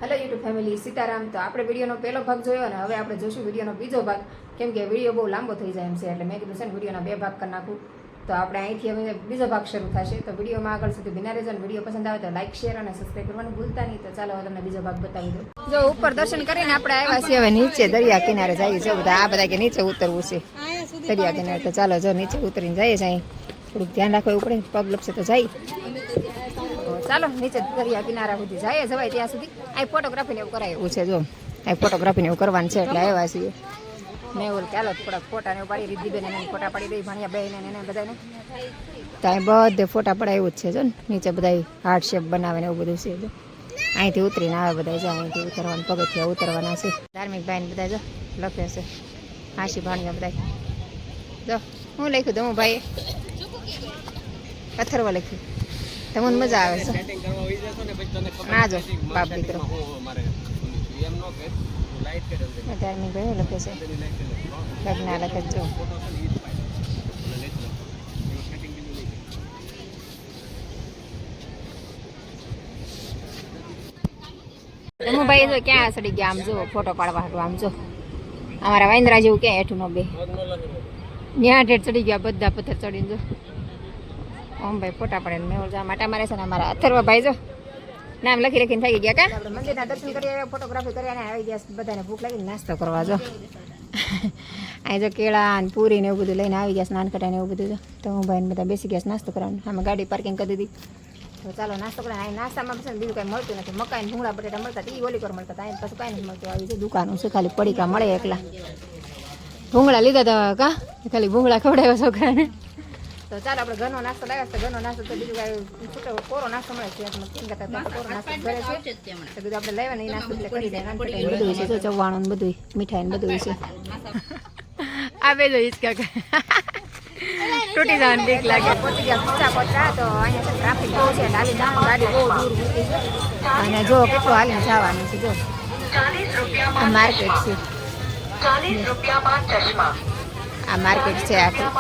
Hello YouTube family, Sitaram. તો આપણે વિડીયોનો પહેલો ભાગ જોયો અને હવે આપણે જોશું વિડીયોનો બીજો ભાગ, કેમ કે વિડીયો બહુ લાંબો થઈ જાય એમ છે. એટલે મેં કીધું છે ને વિડીયોના 2 ભાગ કરી નાખું. તો આપણે અહીંથી હવે બીજો ભાગ શરૂ થશે. તો વિડીયોમાં આગળ સુધી બિના રહેજો અને વિડીયો પસંદ આવે તો લાઈક, શેર અને સબસ્ક્રાઈબ કરવાનું ભૂલતા નહીં. તો ચાલો હવે તમને બીજો ભાગ બતાવી દઉં. જો ઉપર દર્શન કરીને આપણે આવ્યા છીએ હવે નીચે દરિયા કિનારે જઈએ છીએ. બધા આ બધા કે નીચે ઉતરવું છે દરિયા કિનારે. તો ચાલો જો નીચે ઉતરીને જઈએ છીએ. થોડુંક ધ્યાન રાખવું પડે, પગ લપસે તો જાય. ચાલો નીચે દરિયા કિનારા સુધી જવાય ત્યાં સુધી આ ફોટોગ્રાફીને એવું કરાયું છે. જો આ ફોટોગ્રાફીને એવું કરવાનું છે એટલે આવ્યા છીએ. મેં ઓલ ચાલો થોડાક ફોટાને એવું પાડી રીધી બેન એને ફોટા પાડી દઈ, ભણ્યા બેન એને બધાને ત્યાં બધે ફોટા પડાવ્યું જ છે. જો નીચે બધા હાર્ટ શેપ બનાવે ને એવું બધું છે. જો અહીંથી ઉતરીને આવે બધા, જો અહીંથી ઉતરવાનું પગથિયા ઉતરવાના છે. ધાર્મિક ભાઈને બધા જો લખે છે હાંસી ભાણિયા બધા. જો હું લખ્યું દઉં ભાઈએ પથ્થરવા લખ્યું. તમને મજા આવે છે ના? જો બાપ દીકરો ધાર્મિક ભાઈ લખે છે લગ્ન લખે. જો હું ભાઈ જો ક્યાં સડી ગયા આમ જો ફોટો પાડવા હાટું. આમ જો અમારા વાંદરા જેવું ક્યાં હેઠું નો બે ત્યાં ઠેઠ ચડી ગયા બધા પથ્થર ચડીને. જો ઓમ ભાઈ ફોટા પડે ને મેં માટા મારે છે ને અમારા અથર્વા ભાઈ જો નામ લખી લખીને થઈ ગયા. કા આપણે મંદિરના દર્શન કરીએ, ફોટોગ્રાફી કરીને આવી ગયા. બધાને ભૂખ લાગી નાસ્તો કરવા. જો અહીં જો કેળા ને પૂરી ને એવું બધું લઈને આવી ગયા, સ્નાન કરાવીને એવું બધું. તો હું ભાઈને બધા બેસી ગયા નાસ્તો કરવાનું. આમાં ગાડી પાર્કિંગ કરી દીધી. તો ચાલો નાસ્તો કરે. અહીં નાસ્તામાં છે ને બીજું કાંઈ મળતું નથી. મકાઈ ને ભૂંગળા બટેટા મળતા, ઈ ઓલી પર મળતા. અહીં પાછું કાંઈ નથી મળતું. આવી છે દુકાનો છે, ખાલી પડીકા મળે એકલા. ભૂંગળા લીધા હતા કા, ખાલી ભૂંગળા ખવડાવ્યા છોકરાને. તો ચાલો આપણે ઘરનો નાસ્તો લાવ્યા છે. ઘરનો નાસ્તો તો બીજું કાંઈ છૂટો કોરો નાસ્તો મળે છે. કોરો નાસ્તો ઘરે છે તો બધું આપણે લેવા ને એ નાસ્તો એટલે કરી દે. બધું છે ચવાણું ને બધું મીઠાઈ ને બધું છે. આ બે જો હિચકા તૂટી જવાની બીક લાગે. પહોંચી ગયા પૂછા પહોંચ્યા. તો અહીંયા ટ્રાફિક બહુ છે એટલે આવી ગાડી બહુ દૂર મૂકી છે. અને જો કેટલું હાલીને જવાનું છે. જો આ માર્કેટ છે, આ માર્કેટ છે આખું.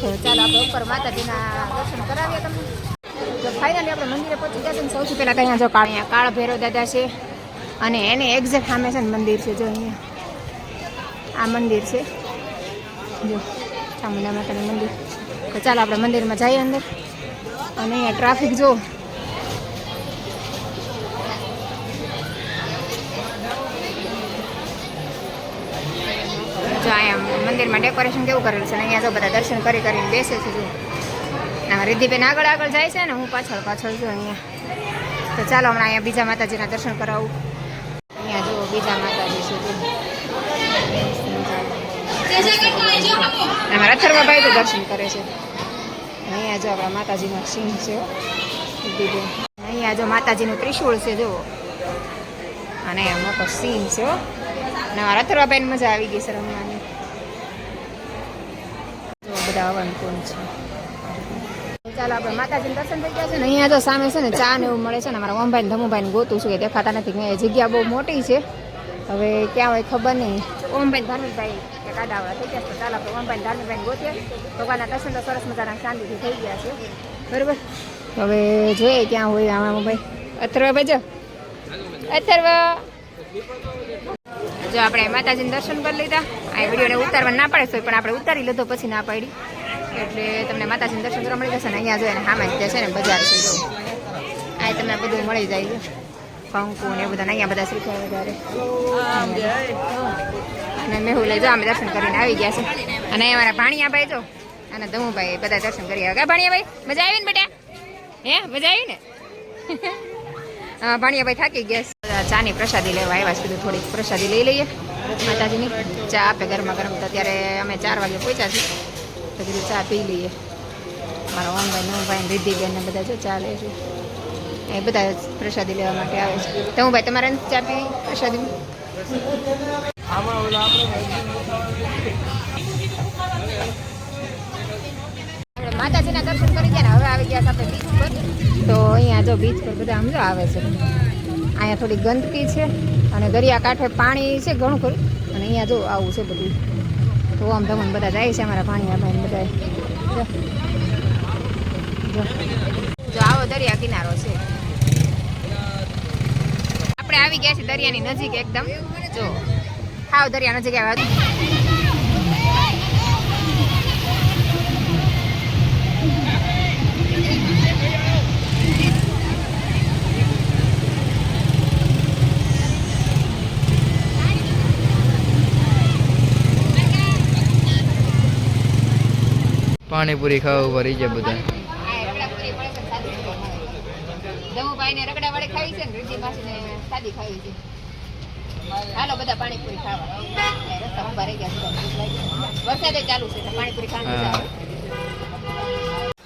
તો ચાલો આપણે ઉપર માતાજીના દર્શન કરાવીએ તમને. તો ફાઇનલી આપણે મંદિરે પહોંચી ગયા છે. સૌથી પહેલાં તો અહીંયા જો કાળ ભૈરવ દાદા છે અને એને એક્ઝેક્ટ સામે છે ને મંદિર છે. જો અહીંયા આ મંદિર છે, જો ચામુંડા માતાનું મંદિર. તો ચાલો આપણે મંદિરમાં જઈએ અંદર. અને અહીંયા ટ્રાફિક જો અહીંયા મંદિરમાં ડેકોરેશન કેવું કરેલું છે. અહીંયા જો બધા દર્શન કરીને બેસે છે. જો રિદ્ધિબેન આગળ જાય છે ને હું પાછળ છું અહીંયા. તો ચાલો હમણાં અહીંયા બીજા માતાજીના દર્શન કરાવું. અહીંયા જો બીજા માતાજી છે. અમારા અથર્વાભાઈ તો દર્શન કરે છે. અહીંયા જો આપણા માતાજીનો સિંહ છે. અહીંયા જો માતાજીનું ત્રિશૂળ છે જો, અને મોટો સિંહ છે. અને અમારા અથર્વાભાઈને મજા આવી ગઈ છે રમવાની. જો બધા હવન કુંડ છે. ચાલો આપણે માતાજીને દર્શન થઈ ગયા છે ને. અહીંયા જો સામે છે ને ચા ને એવું મળે છે ને. અમારા ઓમભાઈ ને ધમુભાઈને ગોતું છું, એ દેખાતા નથી. મેં જગ્યા બહુ મોટી છે, હવે ક્યાં હોય ખબર નહીં. ઓમભાઈ ધાર્મિકભાઈ એક આડાવડા થઈ ગયા છે. ચાલો આપણે ઓમભાઈ ધાર્મિકભાઈને ગોતીએ. ભગવાનના દર્શન તો સરસ મજાના શાંતિથી થઈ ગયા છે, બરાબર. હવે જોઈએ ક્યાં હોય આમાં ભાઈ. અથર્વાભાઈ જો અથર્વા જો આપણે માતાજીને દર્શન કરી લીધા. આ વિડીયોને ઉતારવા ના પાડે તો પણ આપણે ઉતારી લીધો પછી ના પાડી, એટલે તમને માતાજીને દર્શન કરવા મળી જશે ને. અહીંયા જોઈએ ને સામે જે છે ને બજાર છે. જો આ તમને બધું મળી જાય છે, કંકુ ને એ બધા. અહીંયા બધા શ્રીફળ વધારે અને મેહું લઈ જાઓ. અમે દર્શન કરીને આવી ગયા છે. અને અમારા ભાણિયાભાઈ જો અને ધમુભાઈ બધા દર્શન કરી આવ્યા. ભાણિયાભાઈ મજા આવી ને બેટા? હે મજા આવી ને? ભાણિયાભાઈ થાકી ગયા. ચાની પ્રસાદી લેવા આવ્યા છે. કીધું થોડીક પ્રસાદી લઈ લઈએ માતાજીની. ચા આપે ગરમા ગરમ. તો અત્યારે અમે 4 વાગે પહોંચ્યા છીએ, તો કીધું ચા પી લઈએ. મારા ઓમભાઈ નવભાઈ રિદ્ધિબેન ને બધા જો ચા લે છે. એ બધા પ્રસાદી લેવા માટે આવે છે. તો હું ભાઈ તમારે ચા પી પ્રસાદી? માતાજીના દર્શન કરી ગયા ને હવે આવી ગયા આપણે બીચ પર. તો અહીંયા જો બીચ પર બધા સમજો આવે છે. અહીંયા થોડી ગંદકી છે અને દરિયાકાંઠે પાણી છે ઘણું ખરું. અને અહીંયા જો આવું છે બધું. તો આમ ધમણ બધા જાય છે અમારા ભાણિયાભાઈ બધા. જો આવો દરિયા કિનારો છે. આપણે આવી ગયા છીએ દરિયાની નજીક એકદમ. જો હાવ દરિયા નજીક આવ્યા. પાણીપુરી ખાવા ઉપર રહી જાય બધા. દમુભાઈ ને રગડા વાળી ખાવી છે ને રીતિ માસી ને સાદી ખાવી છે. હાલો બધા પાણીપુરી ખાવા. રસ્તા ઉભા રહી ગયા છે. વરસાદે ચાલુ છે તો પાણીપુરી ખાવાની મજા આવે.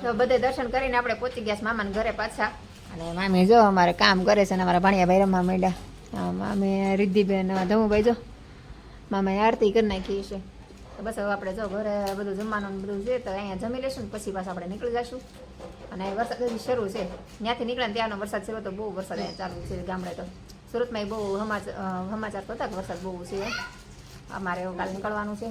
તો બધે દર્શન કરીને આપણે પહોંચી ગયા છે મામાના ઘરે પાછા. અને મામી જો અમારે કામ કરે છે ને અમારા ભાણિયાભાઈ રમવા માંડ્યા. મામી રિદ્ધિબેન ધમુભાઈ જો મામાએ આરતી કરી નાખી છે. તો બસ હવે આપણે જો ઘરે બધું જમવાનું બધું છે તો અહીંયા જમી લેશું ને પછી પાછા આપણે નીકળી જઈશું. અને વરસાદ હજી શરૂ છે. ત્યાંથી નીકળે ને ત્યાંનો વરસાદ શરૂ તો બહુ વરસાદ અહીંયા ચાલુ છે ગામડે. તો સુરતમાં બહુ સમાચાર તો હતા કે વરસાદ બહુ છે. અમારે એવું કાલે નીકળવાનું છે.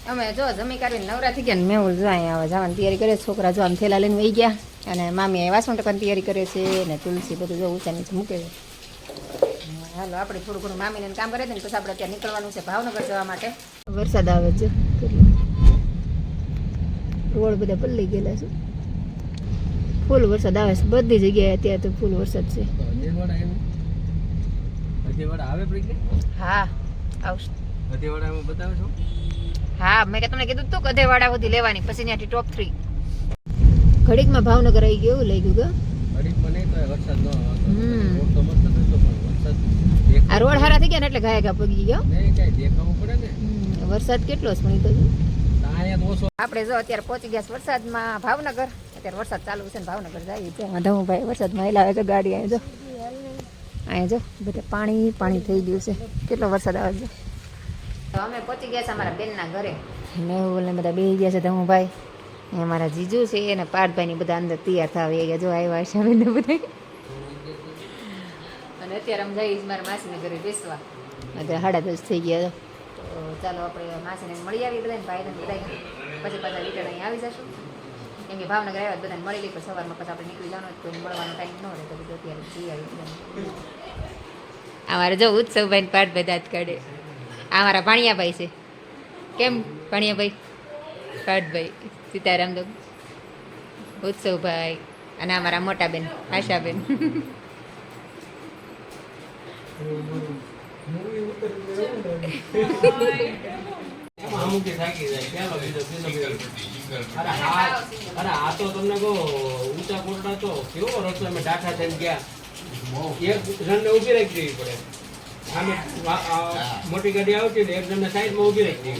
અમે જો જમી કરીને નવરા થઈ ગયા ને મેં જો અહીંયા જવાની તૈયારી કરે. છોકરા જો આમ થેલા લઈને વહી ગયા. અને મામી અહીં વાસણ ટકાની તૈયારી કરે છે ને તુલસી બધું જો ઊંચા નીચે મૂકે છે. હાલો આપણે થોડું ઘણું મામીને કામ કરે છે ને પછી આપણે ત્યાં નીકળવાનું છે ભાવનગર જવા માટે. વરસાદ આવે છે રોડ બધા પલ્લી ગયેલા છે. ફૂલ વરસાદ આવે છે બધી જગ્યાએ. અત્યારે તો ફૂલ વરસાદ છે. હા આવશે. હા મેં તમને કીધું તું ગધેવાડા સુધી લેવાની પછી ત્યાંથી ટોપ 3 ઘડીકમાં ભાવનગર આવી ગયું એવું લઈ ગયું. આ રોડ હારા થઈ ગયા ને એટલે ઘાયા ઘા પગી ગયો. વરસાદ કેટલો છે પણ આપણે જો અત્યારે પહોંચી ગયા વરસાદમાં ભાવનગર. અત્યારે વરસાદ ચાલુ છે ને ભાવનગર જાય છે. ધમુભાઈ વરસાદમાં હેલાવે છે ગાડી. અહીંયા જો અહીંયા જો બધા પાણી પાણી થઈ ગયું છે. કેટલો વરસાદ આવે છે. તો અમે પહોંચી ગયા છે અમારા બેનના ઘરે. મેહુલ ને બધા બેસી ગયા છે. ધમુભાઈ અમારા જીજુ છે એને પાર્થભાઈની બધા અંદર તૈયાર થવા ગયા. જો આવ્યા છે અમે બધા. અને અત્યારે અમે જઈએ મારા માસીને ઘરે બેસવા. અત્યારે 10:30 થઈ ગયા. તો ચાલો આપણે માસીને મળી આવીએ બધાને ભાઈને બધા. પછી પાછા રિટર્ન અહીં આવી જશું. કેમ કે ભાવનગર આવ્યા બધાને મળી લઈ. પણ સવારમાં પછી આપણે નીકળી જવાનું કોઈ મળવાનો ટાઈમ ન રહે. તો બધું અત્યારે જઈ આવી. અમારે જો ઉત્સવભાઈ ને પાઠભાઈ દાંત કાઢે. આ મારા ભાણિયાભાઈ છે. કેમ ભાણિયાભાઈ પાઠભાઈ સીતારામ તો ઉત્સવભાઈ. અને અમારા મોટા બેન આશાબેન. મોટી ગાડી આવતી ને એક જણ સાઈડ માં ઉભી રાખી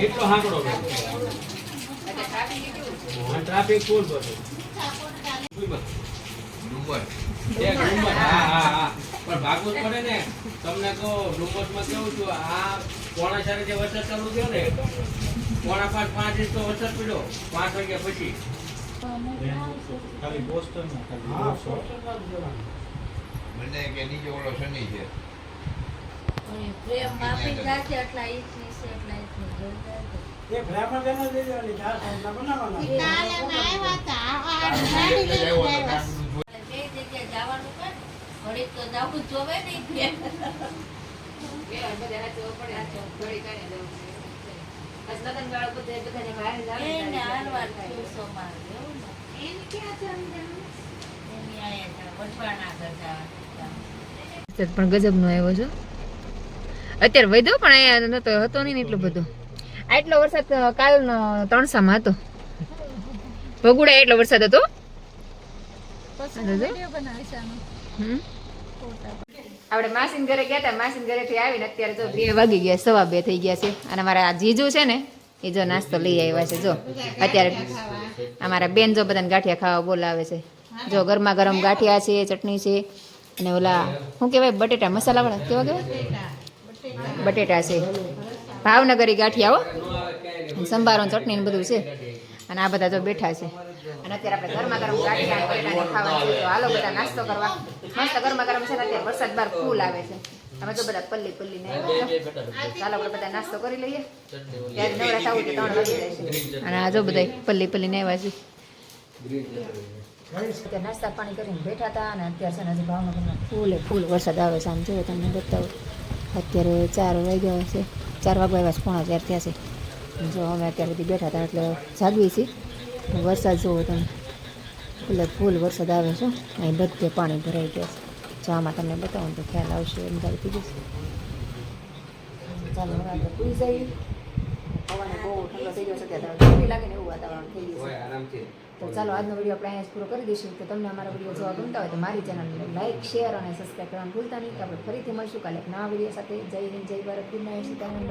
એટલો હાંકડો ટ્રાફિક ફૂલ બધું. પણ ભાગવું જ પડે ને. તમને તો ડુમ્બસમાં કેવું છું આ પોણા 4 જે વરસાદ ચાલુ થયો ને 4:45 ઇંચ તો વરસાદ પડ્યો 5 વાગ્યા પછી. ખાલી મને કે નીચે ઓલો શનિ છે પ્રેમ માફી જાશે એટલા ઈચ્છી છે એટલા ઈચ્છી એ બ્રાહ્મણ જનો દે દેવાની ચાર સંતા બનાવવાના એ કાલે આવ્યા તા આ ગાડી લઈને આવ્યા જે જગ્યાએ જવાનું કે ઘડી તો જાવું જોવે નહીં કે બધા જો પડે આ તો ઘડી કાને જવું. બસ લગન વાળો બધાને બહાર જાવ એને હાલવા દિવસો માં એવું ને એને ક્યાં સમજાવું એની આયા વટવાના કરતા પણ ગજબનો આવ્યો છે. અત્યારે વધ્યો પણ અહીંયા નતો હતો નહીં એટલો બધો. આટલો વરસાદ કાલનો 3 માં હતો. ભગુડા એટલો વરસાદ હતો. આપણે માસીન ઘરે ગયા હતા. માસીન ઘરેથી આવીને અત્યારે જો 2 વાગી ગયા. 2:15 થઈ ગયા છે. અને અમારા જીજુ છે ને એ જો નાસ્તો લઈ આવ્યા છે. જો અત્યારે અમારા બેન જો બધાને ગાંઠિયા ખાવા બોલાવે છે. જો ગરમા ગરમ ગાંઠિયા છે, ચટણી છે અને ઓલા શું કહેવાય બટેટા મસાલાવાળા કેવા કહેવાય બટેટા છે. ભાવનગરી ગાંઠિયા હો. સંભારો ચટણી ને બધું છે. અને આ બધા જો બેઠા છે અને અત્યારે આપણે ગરમા ગરમ ગાંઠિયા બટાને ખાવા છે તો હાલો બધા નાસ્તો કરવા મસ્ત ગરમા ગરમ છે ને અત્યારે વરસાદ બહાર ફૂલ આવે છે અમે તો બધા પલ્લી ને ચાલો આપણે બધા નાસ્તો કરી લઈએ ત્યારે નવરા થવું તો 3 વાગી જાય છે અને આ જો બધા પલ્લી ને આવ્યા છે અત્યારે નાસ્તા પાણી કરીને બેઠા હતા અને અત્યારે છે ને હજી ભાવનગરમાં ફૂલ વરસાદ આવે છે આમ જો તમને બતાવું અત્યારે 4 વાગ્યા છે 4 વાગવા આવ્યા છે 4:15 થયા છે જો અમે અત્યારે બધી બેઠા હતા એટલે જાગવી છીએ વરસાદ જોવો તમે ફૂલ વરસાદ આવે છે અહીં બધે પાણી ભરાઈ ગયા છે જો આમાં તમને બતાવું તો ખ્યાલ આવશે એમ તારી કીધું ચાલો હવે આપણે પૂરી જઈએ પવન બહુ ઠંડો થઈ ગયો છે ત્યારે ઠંડી લાગે ને એવું વાતાવરણ થઈ ગયું છે તો ચાલો આજનો વિડીયો આપણે અહીંયા પૂરો કરી દઈશું તો તમને અમારા વિડીયો જોવા ગમતા હોય તો મારી ચેનલને લાઈક શેર અને સબસ્ક્રાઈબ કરવાનું ભૂલતા નહીં તો આપણે ફરીથી મળીશું કાલે એક નવા વિડીયો સાથે જય હિન્દ જય ભારત ગુડ નાઇટ સીતારામ.